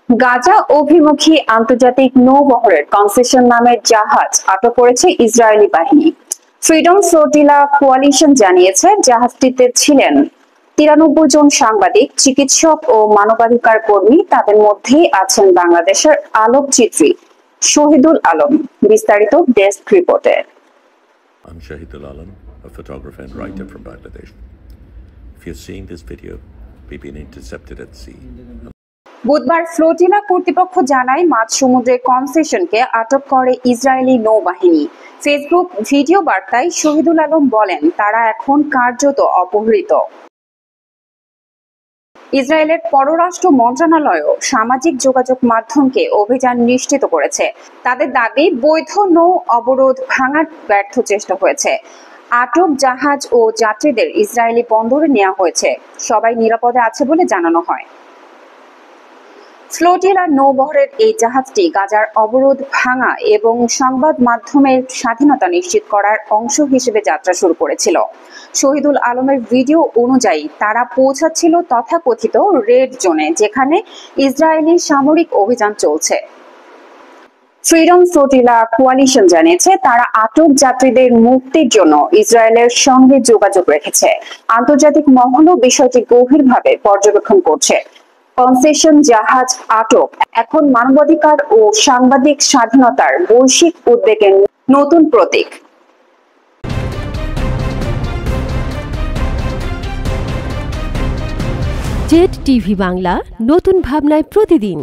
গাজা অভিমুখী আন্তর্জাতিক নৌবহরের কনসেশন নামের জাহাজ আটক করেছে ইসরায়েলি বাহিনী। ফ্রিডম ফ্লোটিলা কোয়ালিশন জানিয়েছে, জাহাজটিতে ছিলেন 93 জন সাংবাদিক, চিকিৎসক ও মানবাধিকার কর্মী। তাদের মধ্যেই আছেন বাংলাদেশের আলোকচিত্রী শহীদুল আলম। বিস্তারিত ডেস্ক রিপোর্টে। I'm Shahidul Alam, a photographer and writer from Bangladesh. If you're seeing this video, we've been intercepted at sea. বুধবার ফ্লোটিলা কর্তৃপক্ষ জানায়, মাঝ সমুদ্রে কনসেশনকে আটক করে ইসরায়েলি নৌবাহিনী। ফেসবুক ভিডিও বার্তায় শহীদুল আলম বলেন, তারা এখন কার্যত অপহৃত। ইসরায়েলের পররাষ্ট্র মন্ত্রণালয়ও সামাজিক যোগাযোগ মাধ্যমকে অভিযান নিশ্চিত করেছে। তাদের দাবি, বৈধ নৌ অবরোধ ভাঙার ব্যর্থ চেষ্টা হয়েছে। আটক জাহাজ ও যাত্রীদের ইসরায়েলি বন্দরে নেওয়া হয়েছে। সবাই নিরাপদে আছে বলে জানানো হয়। ফ্লোটিলা নৌবহরের এই জাহাজটি গাজার অবরোধ ভাঙা এবং সংবাদ মাধ্যমের স্বাধীনতা নিশ্চিত করার অংশ হিসেবে যাত্রা শুরু করেছিল। শহীদুল আলমের ভিডিও অনুযায়ী তারা পৌঁছাচ্ছিল তথাকথিত রেড জোনে, যেখানে ইসরায়েলি সামরিক অভিযান চলছে। ফ্রিডম ফ্লোটিলা কোয়ালিশন জানিয়েছে, তারা আটক যাত্রীদের মুক্তির জন্য ইসরায়েলের সঙ্গে যোগাযোগ রেখেছে। আন্তর্জাতিক মহলও বিষয়টি গভীরভাবে পর্যবেক্ষণ করছে। কনসেশন জাহাজ আটক এখন মানবাধিকার ও সাংবাদিক স্বাধীনতার বৈশ্বিক উদ্বেগের নতুন প্রতীক। জেড টিভি বাংলা, নতুন ভাবনায় প্রতিদিন।